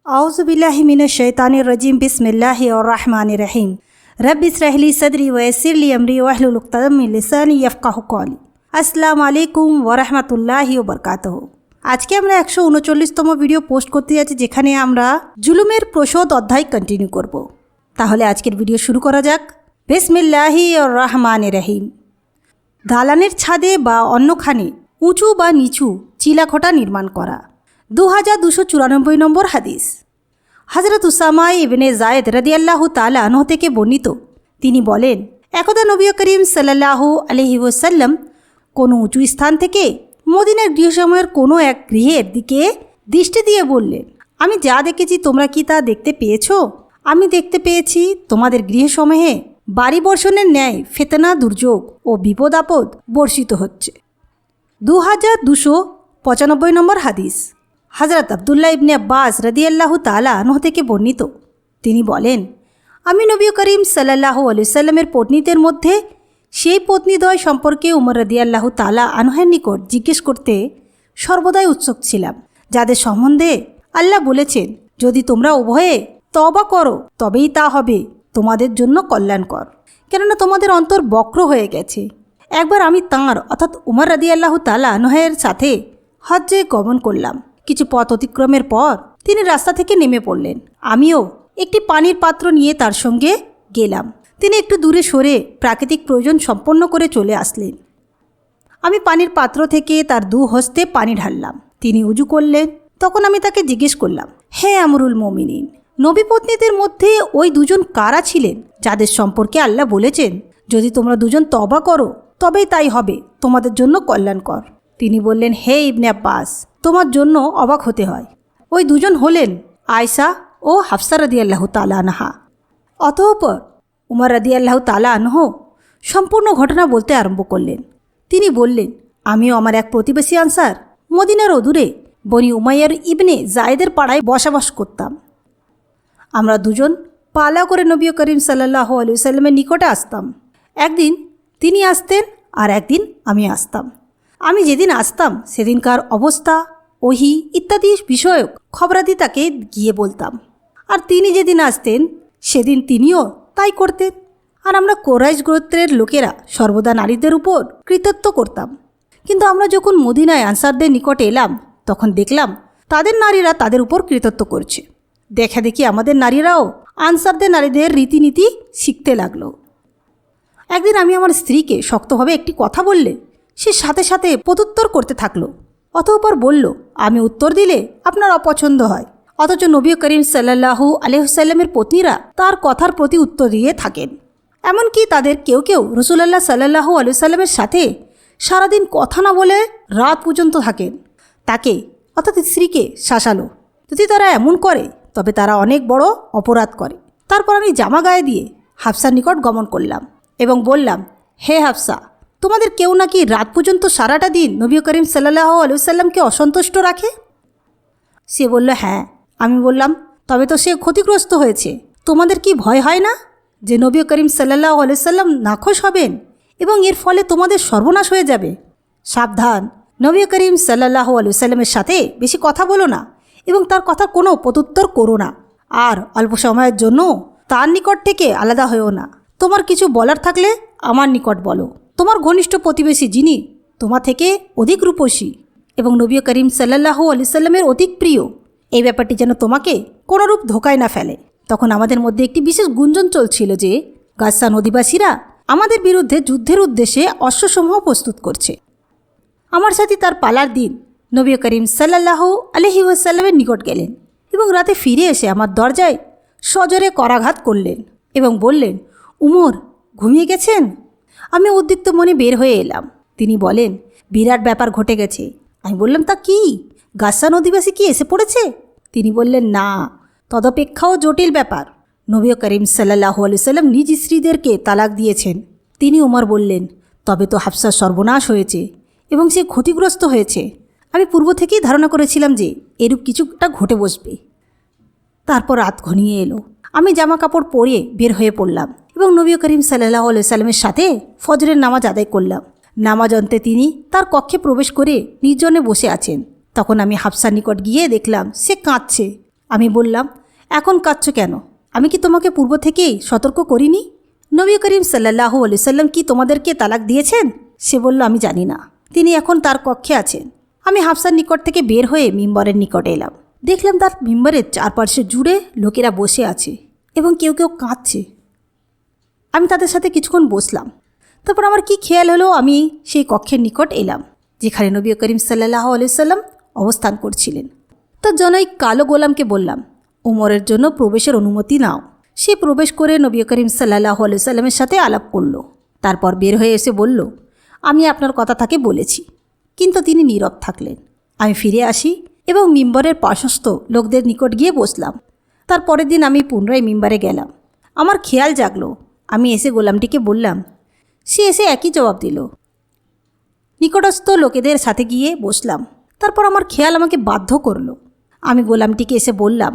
আউযুবিল্লাহি মিনাশ শাইতানির রাজিম বিসমিল্লাহির রহমানির রহিম রব্বি ইশরাহ লি সাদরি ওয়া ইয়াসসির লি আমরি ওয়াহলুল উকতাদাম মিন লিসানি ইয়াফকাহু কওলি। আসসালামু আলাইকুম ওয়া রাহমাতুল্লাহি ওয়া বারাকাতুহু। আজকে আমরা 139তম ভিডিও পোস্ট করতে যাচ্ছি, যেখানে আমরা জুলুমের প্রশোধ অধ্যায় কন্টিনিউ করব। তাহলে আজকের ভিডিও শুরু করা যাক। বিসমিল্লাহির রহমানির রহিম। দালানের ছাদে বা অন্যখানে উঁচু বা নিচু চিলাখোটা নির্মাণ করা। 2294 নম্বর হাদিস। হযরত উসামা ইবনে যায়েদ রাদিয়াল্লাহু তাআলা আনহু থেকে বর্ণিত, তিনি বলেন, একদা নবী করিম সাল্লাল্লাহু আলাইহি ওয়াসাল্লাম কোনো উঁচু স্থান থেকে মদিনার গৃহসমূহের কোনো এক গৃহের দিকে দৃষ্টি দিয়ে বললেন, আমি যা দেখেছি তোমরা কি তা দেখতে পেয়েছ? আমি দেখতে পেয়েছি তোমাদের গৃহসমূহে বাড়ি বর্ষণের ন্যায় ফিতনা, দুর্যোগ ও বিপদ আপদ বর্ষিত হচ্ছে। 2295 নম্বর হাদিস। হযরত আব্দুল্লাহ ইবনে আব্বাস রাদিয়াল্লাহু তাআলা আনহু থেকে বর্ণিত, তিনি বলেন, আমি নবী করিম সাল্লাল্লাহু আলাইহি সাল্লামের পত্নীদের মধ্যে সেই পত্নীদ্বয় সম্পর্কে উমর রাদিয়াল্লাহু তাআলা আনহের নিকট জিজ্ঞেস করতে সর্বদাই উৎসুক ছিলাম, যাদের সম্বন্ধে আল্লাহ বলেছেন, যদি তোমরা উভয়ে তওবা করো তবেই তা হবে তোমাদের জন্য কল্যাণকর, কেননা তোমাদের অন্তর বক্র হয়ে গেছে। একবার আমি তাঁর অর্থাৎ উমর রাদিয়াল্লাহু তাআলা আনহের সাথে হজ্জে গমন করলাম। কিছু পথ অতিক্রমের পর তিনি রাস্তা থেকে নেমে পড়লেন। আমিও একটি পানির পাত্র নিয়ে তার সঙ্গে গেলাম। তিনি একটু দূরে সরে প্রাকৃতিক প্রয়োজন সম্পন্ন করে চলে আসলেন। আমি পানির পাত্র থেকে তার দু হস্তে পানি ঢাললাম। তিনি উজু করলেন। তখন আমি তাকে জিজ্ঞেস করলাম, হে আমরুল মুমিনিন, নবী পত্নীদের মধ্যে ওই দুজন কারা ছিলেন যাদের সম্পর্কে আল্লাহ বলেছেন, যদি তোমরা দুজন তওবা করো তবেই তাই হবে তোমাদের জন্য কল্যাণকর? তিনি বললেন, হে ইবনে আব্বাস, তোমার জন্য অবাক হতে হয়। ওই দুজন হলেন আয়েশা ও হাফসা রাদিয়াল্লাহু তাআলা আনহা। অতঃপর উমর রাদিয়াল্লাহু তাআলা আনহু সম্পূর্ণ ঘটনা বলতে আরম্ভ করলেন। তিনি বললেন, আমিও আমার এক প্রতিবেশী আনসার মদিনার অদূরে বনি উমাইয়ার ইবনে যায়েদের পাড়ায় বসবাস করতাম। আমরা দুজন পালা করে নবী করিম সাল্লাল্লাহু আলাইহি সাল্লামের নিকটে আসতাম। একদিন তিনি আসতেন আর একদিন আমি আসতাম। আমি যেদিন আসতাম সেদিনকার অবস্থা, ওহী ইত্যাদি বিষয়ক খবরাদি তাকে গিয়ে বলতাম, আর তিনি যেদিন আসতেন সেদিন তিনিও তাই করতেন। আর আমরা কোরাইশ গোত্রের লোকেরা সর্বদা নারীদের উপর কৃতিত্ব করতাম। কিন্তু আমরা যখন মদিনায় আনসারদের নিকটে এলাম, তখন দেখলাম তাদের নারীরা তাদের উপর কৃতিত্ব করছে। দেখা দেখি আমাদের নারীরাও আনসারদের নারীদের রীতিনীতি শিখতে লাগলো। একদিন আমি আমার স্ত্রীকে শক্তভাবে একটি কথা বললে সে সাথে সাথে প্রত্যুত্তর করতে থাকলো। অতঃপর বলল, আমি উত্তর দিলে আপনার অপছন্দ হয়, অথচ নবী করিম সাল্লাল্লাহু আলাইহি সাল্লামের পত্নীরা তার কথার প্রতি উত্তর দিয়ে থাকেন। এমনকি তাদের কেউ কেউ রাসূলুল্লাহ সাল্লাল্লাহু আলাইহি সাল্লামের সাথে সারাদিন কথা না বলে রাত পর্যন্ত থাকেন। তাকে অর্থাৎ স্ত্রীকে শাসালো, যদি তারা এমন করে তবে তারা অনেক বড় অপরাধ করে। তারপর আমি জামা গায়ে দিয়ে হাফসার নিকট গমন করলাম এবং বললাম, হে হাফসা, তোমাদের কেউ নাকি রাত পর্যন্ত সারাটা দিন নবী করিম সাল্লাল্লাহু আলাইহি সাল্লামকে অসন্তুষ্ট রাখে? সে বলল, হ্যাঁ। আমি বললাম, তবে তো সে ক্ষতিগ্রস্ত হয়েছে। তোমাদের কি ভয় হয় না যে নবী করিম সাল্লাল্লাহু আলাইহি সাল্লাম নাখোশ হবেন এবং এর ফলে তোমাদের সর্বনাশ হয়ে যাবে? সাবধান, নবী করিম সাল্লাল্লাহু আলাইহি সাল্লামের সাথে বেশি কথা বলো না এবং তার কথা কোনো প্রত্যুত্তর করো না। আর অল্প সময়ের জন্য তার নিকট থেকে আলাদা হয়েও না। তোমার কিছু বলার থাকলে আমার নিকট বলো। তোমার ঘনিষ্ঠ প্রতিবেশী, যিনি তোমার থেকে অধিক রূপসী এবং নবী করিম সাল্লাল্লাহু আলাইহি সাল্লামের অধিক প্রিয়, এই ব্যাপারটি যেন তোমাকে কোনোরূপ ধোকায় না ফেলে। তখন আমাদের মধ্যে একটি বিশেষ গুঞ্জন চলছিল যে গাসসান অধিবাসীরা আমাদের বিরুদ্ধে যুদ্ধের উদ্দেশ্যে অশ্বসমূহ প্রস্তুত করছে। আমার সাথে তার পালার দিন নবী করিম সাল্লাল্লাহু আলাইহি ওয়াসাল্লামের নিকট গেলেন এবং রাতে ফিরে এসে আমার দরজায় সজোরে করাঘাত করলেন এবং বললেন, উমর ঘুমিয়ে গেছেন? আমি উদ্বিগ্ন মনে বের হয়ে এলাম। তিনি বলেন, বিরাট ব্যাপার ঘটে গেছে। আমি বললাম, তা কি? গাসসান অধিবাসী কি এসে পড়েছে? তিনি বললেন, না, তদপেক্ষাও জটিল ব্যাপার। নবী করিম সাল্লাল্লাহু আলাইহি সাল্লাম নিজ স্ত্রীদেরকে তালাক দিয়েছেন। তিনি উমর বললেন, তবে তো হাফসার সর্বনাশ হয়েছে এবং সে ক্ষতিগ্রস্ত হয়েছে। আমি পূর্ব থেকেই ধারণা করেছিলাম যে এরূপ কিছুটা ঘটে বসবে। তারপর রাত ঘনিয়ে এলো। আমি জামা কাপড় পরে বের হয়ে পড়লাম এবং নবী করিম সাল্লাল্লাহু আলাইহি সাল্লামের সাথে ফজরের নামাজ আদায় করলাম। নামাজ অন্তে তিনি তার কক্ষে প্রবেশ করে নির্জনে বসে আছেন। তখন আমি হাফসার নিকট গিয়ে দেখলাম সে কাঁদছে। আমি বললাম, এখন কাঁদছো কেন? আমি কি তোমাকে পূর্ব থেকেই সতর্ক করিনি? নবী করিম সাল্লাল্লাহু আলাইহি সাল্লাম কি তোমাদেরকে তালাক দিয়েছেন? সে বলল, আমি জানি না, তিনি এখন তার কক্ষে আছেন। আমি হাফসার নিকট থেকে বের হয়ে মিম্বরের নিকটে এলাম। দেখলাম তার মিম্বরের চারপাশে জুড়ে লোকেরা বসে আছে এবং কেউ কেউ কাঁদছে। আমি তাদের সাথে কিছুক্ষণ বসলাম। তারপর আমার কি খেয়াল হলো, আমি সেই কক্ষের নিকট এলাম যেখানে নবী করিম সাল্লাল্লাহু আলাইহি সাল্লাম অবস্থান করছিলেন। তার জনৈক কালো গোলামকে বললাম, উমরের জন্য প্রবেশের অনুমতি নাও। সে প্রবেশ করে নবী করিম সাল্লাল্লাহু আলাইহি সাল্লামের সাথে আলাপ করল। তারপর বের হয়ে এসে বলল, আমি আপনার কথা তাকে বলেছি। কিন্তু তিনি নীরব থাকলেন। আমি ফিরে আসি এবং মিম্বরের পার্শ্বস্থ লোকদের নিকট গিয়ে বসলাম। তার পরের দিন আমি পুনরায় মিম্বরে গেলাম। আমার খেয়াল জাগলো। আমি এসে গোলামটিকে বললাম। সে এসে একই জবাব দিল। নিকটস্থ লোকেদের সাথে গিয়ে বসলাম। তারপর আমার খেয়াল আমাকে বাধ্য করলো। আমি গোলামটিকে এসে বললাম,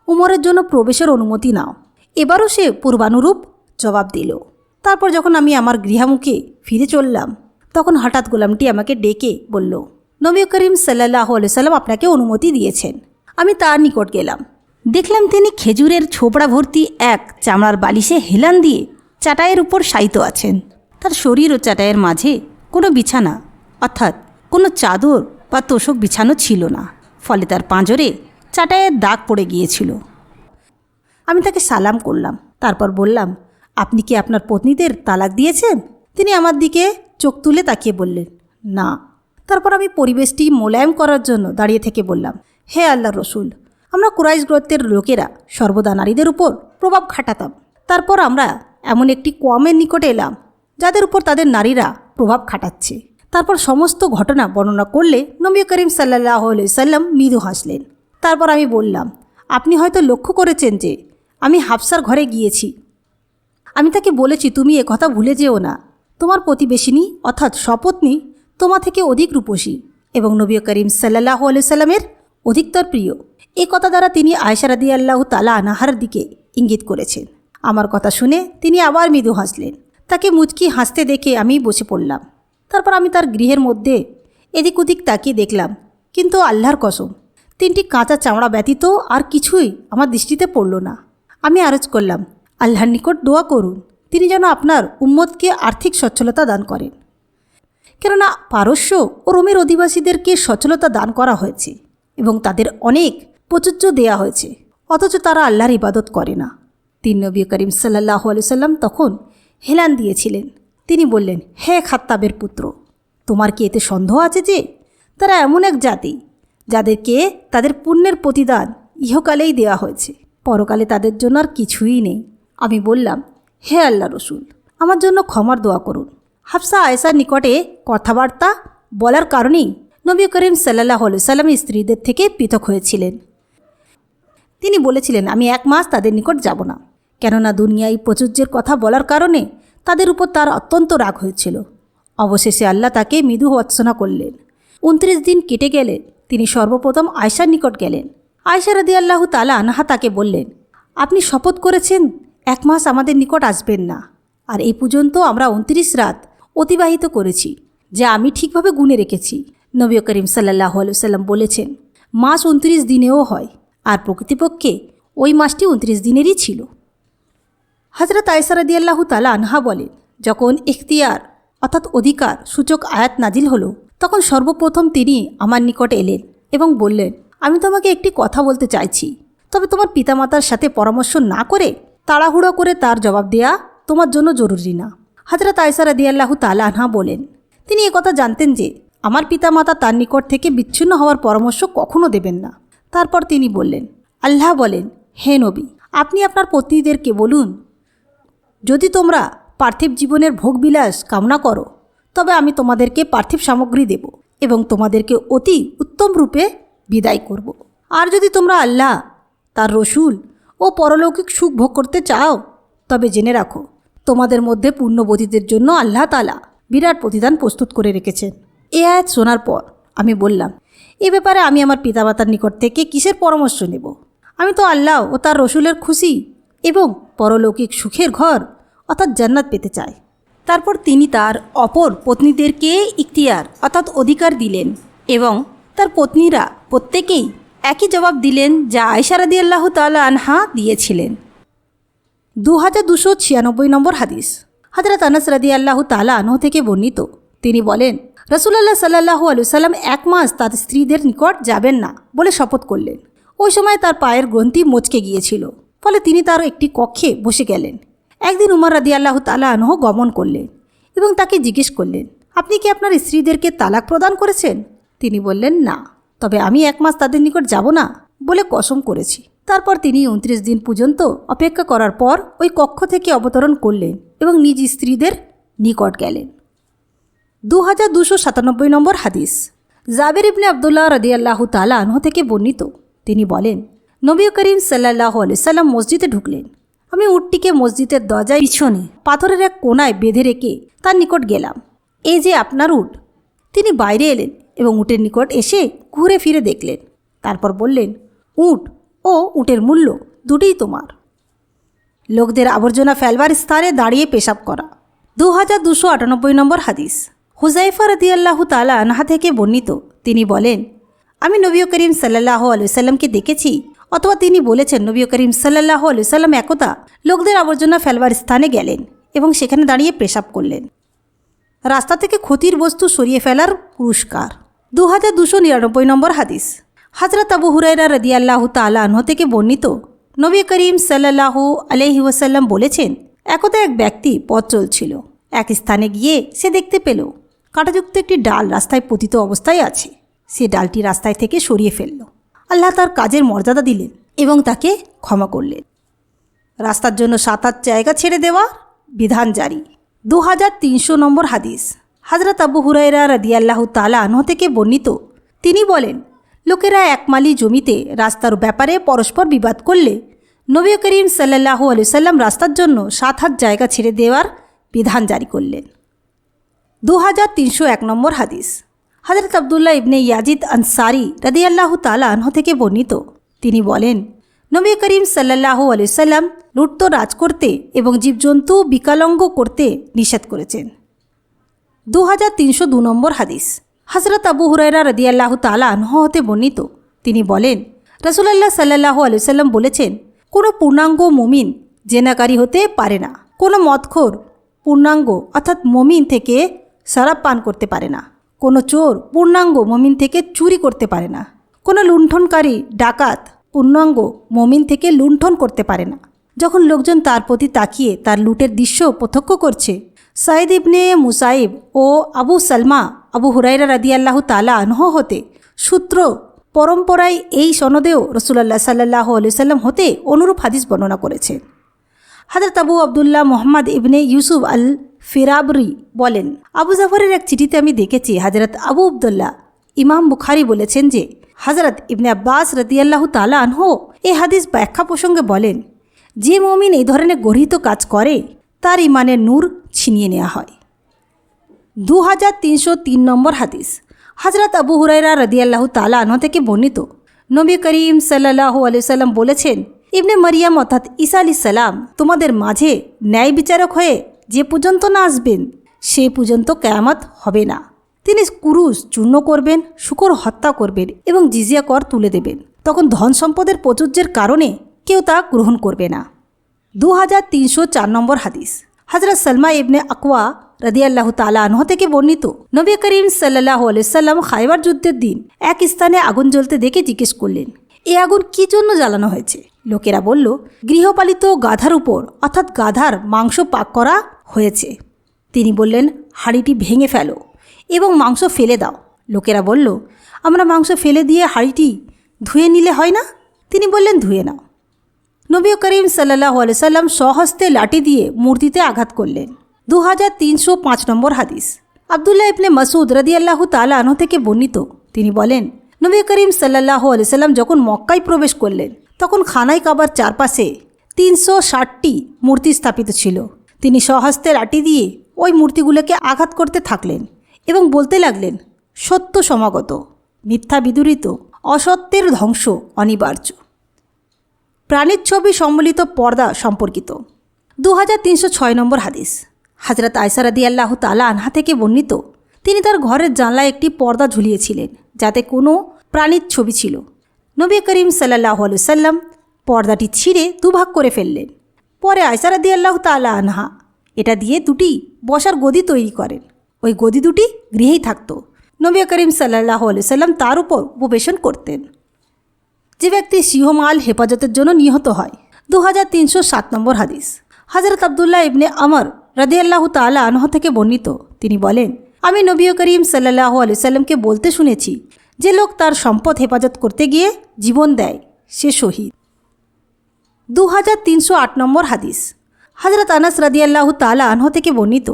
উমরের জন্য প্রবেশের অনুমতি নাও। এবারও সে পূর্বানুরূপ জবাব দিল। তারপর যখন আমি আমার গৃহামুখে ফিরে চললাম, তখন হঠাৎ গোলামটি আমাকে ডেকে বলল, নবী করিম সাল্লাল্লাহু আলাইহি সাল্লাম আপনাকে অনুমতি দিয়েছেন। আমি তার নিকট গেলাম। দেখলাম তিনি খেজুরের ছোবড়া ভর্তি এক চামড়ার বালিশে হেলান দিয়ে চাটাইয়ের উপর শায়িত আছেন। তার শরীর ও চাটাইয়ের মাঝে কোনো বিছানা অর্থাৎ কোনো চাদর বা তোষক বিছানো ছিল না, ফলে তার পাঁজরে চাটাইয়ের দাগ পড়ে গিয়েছিল। আমি তাকে সালাম করলাম। তারপর বললাম, আপনি কি আপনার পত্নীদের তালাক দিয়েছেন? তিনি আমার দিকে চোখ তুলে তাকিয়ে বললেন, না। তারপর আমি পরিবেশটি মোলায়েম করার জন্য দাঁড়িয়ে থেকে বললাম, হে আল্লাহর রসুল, আমরা কুরাইশ গোত্রের লোকেরা সর্বদা নারীদের উপর প্রভাব খাটাতাম। তারপর আমরা এমন একটি কওমের নিকটে এলাম যাদের উপর তাদের নারীরা প্রভাব খাটাচ্ছে। তারপর সমস্ত ঘটনা বর্ণনা করলে নবী করিম সাল্লাল্লাহু আলাইহি সাল্লাম মৃদু হাসলেন। তারপর আমি বললাম, আপনি হয়তো লক্ষ্য করেছেন যে আমি হাফসার ঘরে গিয়েছি। আমি তাকে বলেছি, তুমি কথা ভুলে যেও না, তোমার প্রতিবেশিনী অর্থাৎ স্বপত্নী তোমা থেকে অধিক রূপসী এবং নবী করিম সাল্লাল্লাহু আলাইহি সাল্লামের অধিকতর প্রিয়। এই কথা দ্বারা তিনি আয়েশা রাদিয়াল্লাহু তাআলা আনহার দিকে ইঙ্গিত করেছেন। আমার কথা শুনে তিনি আবার মৃদু হাসলেন। তাকে মুচকি হাসতে দেখে আমি বসে পড়লাম। তারপর আমি তার গৃহের মধ্যে এদিক ওদিক তাকিয়ে দেখলাম, কিন্তু আল্লাহর কসম, 3টি কাঁচা চামড়া ব্যতীত আর কিছুই আমার দৃষ্টিতে পড়ল না। আমি আরজ করলাম, আল্লাহর নিকট দোয়া করুন, তিনি যেন আপনার উম্মতকে আর্থিক সচ্ছলতা দান করেন। কেননা পারস্য ও রোমের অধিবাসীদেরকে সচ্ছলতা দান করা হয়েছে এবং তাদের অনেক প্রাচুর্য দেয়া হয়েছে, অথচ তারা আল্লাহর ইবাদত করে না। নবী করিম সাল্লাল্লাহু আলাইহি সাল্লাম তখন হেলান দিয়েছিলেন। তিনি বললেন, হে খাত্তাবের পুত্র, তোমার কি এতে সন্দেহ আছে যে তারা এমন এক জাতি যাদেরকে তাদের পুণ্যের প্রতিদান ইহকালেই দেওয়া হয়েছে, পরকালে তাদের জন্য আর কিছুই নেই? আমি বললাম, হে আল্লাহ রসুল, আমার জন্য ক্ষমার দোয়া করুন। হাফসা আয়েশার নিকটে কথাবার্তা বলার কারণেই নবী করিম সাল্লাল্লাহু আলাইহি সাল্লামের স্ত্রীদের থেকে পৃথক হয়েছিলেন। তিনি বলেছিলেন, আমি 1 মাস তাদের নিকট যাব না, কেননা দুনিয়ায় প্রাচুর্যের কথা বলার কারণে তাদের উপর তার অত্যন্ত রাগ হয়েছিল। অবশেষে আল্লাহ তাকে মৃদু ভর্ৎসনা করলেন। 29 দিন কেটে গেলে তিনি সর্বপ্রথম আয়েশার নিকট গেলেন। আয়েশা রাদিয়াল্লাহু তাআলা আনহা তাকে বললেন, আপনি শপথ করেছেন 1 মাস আমাদের নিকট আসবেন না, আর এই পর্যন্ত আমরা 29 রাত অতিবাহিত করেছি, যা আমি ঠিকভাবে গুনে রেখেছি। নবী করিম সাল্লাল্লাহু আলাইহি সাল্লাম বলেছেন, মাস 29 দিনেও হয়, আর প্রকৃতপক্ষে ওই মাসটি 29 দিনেরই ছিল। হযরত আয়েশা রাদিয়াল্লাহু তাআলা আনহা বলেন, যখন ইখতিয়ার অর্থাৎ অধিকার সূচক আয়াত নাজিল হলো, তখন সর্বপ্রথম তিনি আমার নিকট এলেন এবং বললেন, আমি তোমাকে একটি কথা বলতে চাইছি, তবে তোমার পিতামাতার সাথে পরামর্শ না করে তাড়াহুড়ো করে তার জবাব দেয়া তোমার জন্য জরুরি না। হযরত আয়েশা রাদিয়াল্লাহু তাআলা আনহা বলেন, তিনি একথা জানতেন যে আমার পিতামাতা তার নিকট থেকে বিচ্ছিন্ন হওয়ার পরামর্শ কখনো দেবেন না। তারপর তিনি বললেন, আল্লাহ বলেন, হে নবী, আপনি আপনার পত্নীদেরকে বলুন, যদি তোমরা পার্থিব জীবনের ভোগবিলাস কামনা করো, তবে আমি তোমাদেরকে পার্থিব সামগ্রী দেব এবং তোমাদেরকে অতি উত্তম রূপে বিদায় করব। আর যদি তোমরা আল্লাহ, তার রসুল ও পরলৌকিক সুখ ভোগ করতে চাও, তবে জেনে রাখো, তোমাদের মধ্যে পুণ্যবতীদের জন্য আল্লাহ তাআলা বিরাট প্রতিদান প্রস্তুত করে রেখেছেন। এ আয়াত শোনার পর আমি বললাম, এ ব্যাপারে আমি আমার পিতামাতার নিকট থেকে কিসের পরামর্শ নেব? আমি তো আল্লাহ ও তার রসুলের খুশি এবং পরলৌকিক সুখের ঘর অর্থাৎ জান্নাত পেতে চাই। তারপর তিনি তার অপর পত্নীদেরকে ইখতিয়ার অর্থাৎ অধিকার দিলেন এবং তার পত্নীরা প্রত্যেকেই একই জবাব দিলেন যা আয়েশা রাদিয়াল্লাহু তাআলা আনহা দিয়েছিলেন। 2296 নম্বর হাদিস। হযরত আনাস রাদিয়াল্লাহু তাআলা আনহু থেকে বর্ণিত, তিনি বলেন, রাসূলুল্লাহ সাল্লাল্লাহু আলাইহি ওয়াসাল্লাম 1 মাস তার স্ত্রীদের নিকট যাবেন না বলে শপথ করলেন। ওই সময় তার পায়ের গ্রন্থি মচকে গিয়েছিল, ফলে তিনি তার একটি কক্ষে বসে গেলেন। একদিন উমর রাদিয়াল্লাহু তাআলা আনহু গমন করলেন এবং তাকে জিজ্ঞেস করলেন, আপনি কি আপনার স্ত্রীদেরকে তালাক প্রদান করেছেন? তিনি বললেন, না, তবে আমি 1 মাস তাদের নিকট যাব না বলে কসম করেছি। তারপর তিনি 29 দিন পর্যন্ত অপেক্ষা করার পর ওই কক্ষ থেকে অবতরণ করলেন এবং নিজ স্ত্রীদের নিকট গেলেন। 2297 নম্বর হাদিস। জাবের ইবনে আবদুল্লাহ রাদিয়াল্লাহু তাআলা আনহু থেকে বর্ণিত, তিনি বলেন, নবী করিম সাল্লাল্লাহু আলাইহি সাল্লাম মসজিদে ঢুকলেন। আমি উটটিকে মসজিদের দরজায় পিছনে পাথরের এক কোণায় বেঁধে রেখে তার নিকট গেলাম। এই যে আপনার উট। তিনি বাইরে এলেন এবং উটের নিকট এসে ঘুরে ফিরে দেখলেন। তারপর বললেন, উট ও উটের মূল্য দুটিই তোমার। লোকদের আবর্জনা ফেলবার স্থানে দাঁড়িয়ে পেশাব করা। 2298 নম্বর হাদিস। হুযায়ফা রাদিয়াল্লাহু তাআলা আনহা থেকে বর্ণিত, তিনি বলেন, আমি নবী করিম সাল্লাল্লাহু আলাইহি সাল্লামকে দেখেছি, অথবা তিনি বলেছেন, নবী করিম সাল্লাল্লাহু আলাইহি সাল্লাম একদা লোকদের আবর্জনা ফেলবার স্থানে গেলেন এবং সেখানে দাঁড়িয়ে পেশাব করলেন। রাস্তা থেকে ক্ষতির বস্তু সরিয়ে ফেলার পুরস্কার। 2299 নম্বর হাদিস। হযরত আবু হুরায়রা রাদিয়াল্লাহু তাআলা আনহু থেকে বর্ণিত, নবী করিম সাল্লাল্লাহু আলাইহি ওয়াসাল্লাম বলেছেন, একদা এক ব্যক্তি পথ চলছিল। এক স্থানে গিয়ে সে দেখতে পেল কাঁটাযুক্ত একটি ডাল রাস্তায় পতিত অবস্থায় আছে। সে ডালটি রাস্তায় থেকে সরিয়ে ফেলল। আল্লাহ তার কাজের মর্যাদা দিলেন এবং তাকে ক্ষমা করলেন। রাস্তার জন্য 7 হাত জায়গা ছেড়ে দেওয়া বিধান জারি। 2300 নম্বর হাদিস। হযরত আবু হুরায়রা রাদিয়াল্লাহু তাআলা আনহু থেকে বর্ণিত, তিনি বলেন, লোকেরা একমালি জমিতে রাস্তার ব্যাপারে পরস্পর বিবাদ করলে নবী করিম সাল্লাল্লাহু আলাইহি সাল্লাম রাস্তার জন্য 7 হাত জায়গা ছেড়ে দেওয়ার বিধান জারি করলেন। 2301 নম্বর হাদিস। হযরত আব্দুল্লাহ ইবনে ইয়াজিদ আনসারী রাদিয়াল্লাহু তাআলা আনহু থেকে বর্ণিত, তিনি বলেন, নবী করিম সাল্লাল্লাহু আলাইহি সাল্লাম লুটতরাজ করতে এবং জীবজন্তু বিকলাঙ্গ করতে নিষেধ করেছেন। 2302 নম্বর হাদিস। হযরত আবু হুরায়রা রাদিয়াল্লাহু তাআলা আনহু হতে বর্ণিত, তিনি বলেন, রাসূলুল্লাহ সাল্লাল্লাহু আলাইহি সাল্লাম বলেছেন, কোনো পূর্ণাঙ্গ মুমিন জেনাকারী হতে পারে না। কোনো মদখোর পূর্ণাঙ্গ অর্থাৎ মুমিন থেকে শরাব পান করতে পারে না। কোনো চোর পূর্ণাঙ্গ মুমিন থেকে চুরি করতে পারে না। কোনো লুণ্ঠনকারী ডাকাত পূর্ণাঙ্গ মুমিন থেকে লুণ্ঠন করতে পারে না। যখন লোকজন তার প্রতি তাকিয়ে তার লুটের দৃশ্য প্রত্যক্ষ করছে, সাইদ ইবনে মুসাইব ও আবু সালমা আবু হুরায়রা রাদিয়াল্লাহু তাআলা আনহু হতে সূত্র পরম্পরায় এই সনদেও রাসূলুল্লাহ সাল্লাল্লাহু আলাইহি সাল্লাম হতে অনুরূপ হাদিস বর্ণনা করেছেন। হযরত আবু আবদুল্লাহ মুহাম্মদ ইবনে ইউসুফ আল ফিরাবরি বলেন, আবু জাফরের এক চিঠিতে আমি দেখেছি হযরত আবু আবদুল্লাহ ইমাম বুখারী বলেছেন যে হযরত ইবনে আব্বাস রাদিয়াল্লাহু তাআলা আনহু এই হাদিস ব্যাখ্যা প্রসঙ্গে বলেন, যে মুমিন এই ধরনের গর্হিত কাজ করে তার ইমানের নূর ছিনিয়ে নেওয়া হয়। 2303 নম্বর হাদিস। হযরত আবু হুরায়রা রাদিয়াল্লাহু তাআলা আনহু থেকে বর্ণিত, নবী করিম সাল্লাল্লাহু আলাইহি সাল্লাম বলেছেন, ইবনে মারিয়াম অর্থাৎ ঈসা আলাইহিস সালাম তোমাদের মাঝে ন্যায় বিচারক হয়ে যে পর্যন্ত না আসবেন সেই পর্যন্ত কিয়ামত হবে না। তিনি কুরুশ চূর্ণ করবেন, শূকর হত্যা করবেন এবং জিজিয়া কর তুলে দেবেন। তখন ধন সম্পদের প্রাচুর্যের কারণে কেউ তা গ্রহণ করবে না। 2304 নম্বর হাদিস। হযরত সালমা ইবনে আকওয়া রাদিয়াল্লাহু তাআলা আনহু থেকে বর্ণিত, নবী করিম সাল্লাল্লাহু আলাইহি সাল্লাম খায়বার যুদ্ধের দিন এক স্থানে আগুন জ্বলতে দেখে জিজ্ঞেস করলেন, এই আগুন কি জন্য জ্বালানো হয়েছে? লোকেরা বলল, গৃহপালিত গাধার উপর অর্থাৎ গাধার মাংস পাক করা হয়েছে। তিনি বললেন, হাঁড়িটি ভেঙে ফেলো এবং মাংস ফেলে দাও। লোকেরা বলল, আমরা মাংস ফেলে দিয়ে হাঁড়িটি ধুয়ে নিলে হয় না? তিনি বললেন, ধুয়ে নাও। নবী করিম সাল্লাল্লাহু আলাইহি সাল্লাম স্বহস্তে লাঠি দিয়ে মূর্তিতে আঘাত করলেন। 2305 নম্বর হাদিস। আব্দুল্লাহ ইবনে মাসউদ রাদিয়াল্লাহু তাআলা আনহু থেকে বর্ণিত, তিনি বলেন, নবী করিম সাল্লাল্লাহু আলাইহি সাল্লাম যখন মক্কায় প্রবেশ করলেন তখন খানায় কাবার চারপাশে 360টি মূর্তি স্থাপিত ছিল। তিনি স্বহস্তে লাঠি দিয়ে ওই মূর্তিগুলোকে আঘাত করতে থাকলেন এবং বলতে লাগলেন, সত্য সমাগত, মিথ্যা বিদূরিত, অসত্যের ধ্বংস অনিবার্য। প্রাণীর ছবি সম্মিলিত পর্দা সম্পর্কিত। 2306 নম্বর হাদিস। হযরত আয়েশা রাদিয়াল্লাহু তাআলা আনহা থেকে বর্ণিত, তিনি তার ঘরের জানলায় একটি পর্দা ঝুলিয়েছিলেন যাতে কোনো প্রাণীর ছবি ছিল। নবী করিম সাল্লাল্লাহু আলাইহি সাল্লাম পর্দাটি ছিঁড়ে দুভাগ করে ফেললেন। পরে আয়েশা রাদিয়াল্লাহু তাআলা আনহা এটা দিয়ে দুটি বসার গদি তৈরি করেন। ওই গদি দুটি গৃহেই থাকত। নবী করিম সাল্লাল্লাহু আলাইহি সাল্লাম তার উপর উপবেশন করতেন। যে ব্যক্তি সিংহমাল হেফাজতের জন্য নিহত হয়। 2307 নম্বর হাদিস। হযরত আব্দুল্লাহ ইবনে আমর রাদিয়াল্লাহু তাআলা আনহু থেকে বর্ণিত, তিনি বলেন, আমি নবী করিম সাল্লাল্লাহু আলাইহি সাল্লামকে বলতে শুনেছি, যে লোক তার সম্পদ হেফাজত করতে গিয়ে জীবন দেয় সে শহীদ। 2308 নম্বর হাদিস। হযরত আনাস রাদিয়াল্লাহু তাআলা আনহু থেকে বর্ণিত,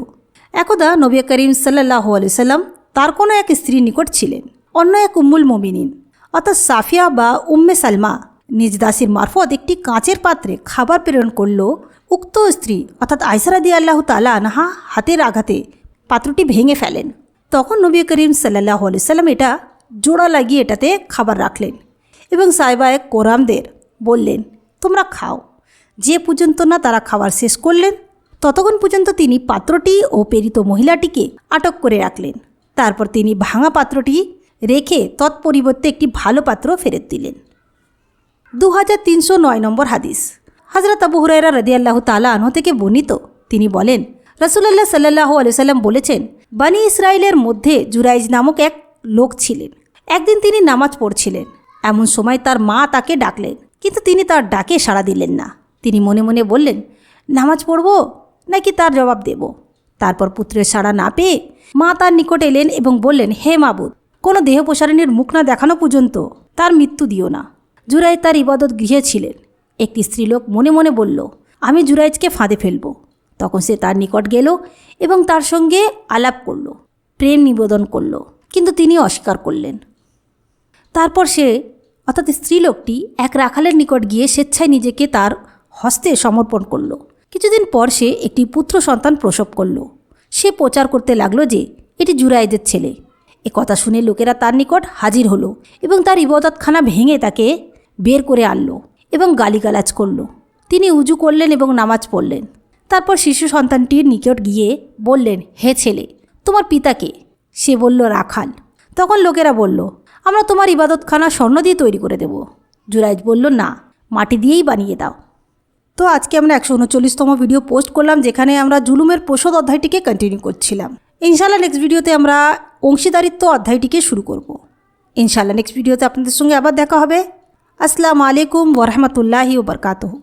একদা নবী করিম সাল্লাল্লাহু আলাইহি সাল্লাম তার কোনো এক স্ত্রীর নিকট ছিলেন। অন্য এক উম্মুল মুমিনিন অর্থাৎ সাফিয়া বা উম্মে সালমা নিজ দাসীর মারফত একটি কাঁচের পাত্রে খাবার প্রেরণ করল। উক্ত স্ত্রী অর্থাৎ আয়েশা রাদিয়াল্লাহু তাআলা আনহা হাতের আঘাতে পাত্রটি ভেঙে ফেলেন। তখন নবী করিম সাল্লাল্লাহু আলাইহি সাল্লাম এটা জোড়া লাগিয়ে এটাতে খাবার রাখলেন এবং সাহাবায়ে কোরামদের বললেন, তোমরা খাও। যে পর্যন্ত না তারা খাবার শেষ করলেন ততক্ষণ পর্যন্ত তিনি পাত্রটি ও প্রেরিত মহিলাটিকে আটক করে রাখলেন। তারপর তিনি ভাঙা পাত্রটি রেখে তৎপরিবর্তে একটি ভালো পাত্র ফেরত দিলেন। 2309 নম্বর হাদিস। হযরত আবু হুরায়রা রাদিয়াল্লাহু তাআলা আনহু থেকে বর্ণিত, তিনি বলেন, রাসূলুল্লাহ সাল্লাল্লাহু আলাইহি সাল্লাম বলেছেন, বনী ইসরাইলের মধ্যে জুরাইজ নামক এক লোক ছিলেন। একদিন তিনি নামাজ পড়ছিলেন। এমন সময় তার মা তাকে ডাকলেন, কিন্তু তিনি তার ডাকে সাড়া দিলেন না। তিনি মনে মনে বললেন, নামাজ পড়ব নাকি তার জবাব দেব। তারপর পুত্রের সাড়া না পেয়ে মা তার নিকট এলেন এবং বললেন, হে মাবুদ, কোনো দেহপ্রসারণের মুখ না দেখানো পর্যন্ত তার মৃত্যু দিও না। জুরাইজ তার ইবাদত গৃহে ছিলেন। একটি স্ত্রীলোক মনে মনে বলল, আমি জুরাইজকে ফাঁদে ফেলব। তখন সে তার নিকট গেল এবং তার সঙ্গে আলাপ করল, প্রেম নিবেদন করল, কিন্তু তিনি অস্বীকার করলেন। তারপর সে অর্থাৎ স্ত্রীলোকটি এক রাখালের নিকট গিয়ে স্বেচ্ছায় নিজেকে তার হস্তে সমর্পণ করল। কিছুদিন পর সে একটি পুত্র সন্তান প্রসব করল। সে প্রচার করতে লাগলো যে এটি জুরাইজের ছেলে। এ কথা শুনে লোকেরা তার নিকট হাজির হলো এবং তার ইবাদতখানা ভেঙে তাকে বের করে আনলো এবং গালিগালাজ করল। তিনি উজু করলেন এবং নামাজ পড়লেন। তারপর শিশু সন্তানটির নিকট গিয়ে বললেন, হে ছেলে, তোমার পিতাকে? সে বলল, রাখাল। তখন লোকেরা বলল, আমরা তোমার ইবাদতখানা স্বর্ণ দিয়ে তৈরি করে দেব। জুরাইজ বলল, না, মাটি দিয়েই বানিয়ে দাও। তো আজকে আমরা 139তম ভিডিও পোস্ট করলাম, যেখানে আমরা জুলুমের প্রসদ অধ্যায়টিকে কন্টিনিউ করছিলাম। ইনশাআল্লাহ নেক্সট ভিডিওতে আমরা অংশীদারিত্ব অধ্যায়টিকে শুরু করব। ইনশাআল্লাহ নেক্সট ভিডিওতে আপনাদের সঙ্গে আবার দেখা হবে। আসসালামু আলাইকুম ওয়া রাহমাতুল্লাহি ওয়া বারাকাতুহু।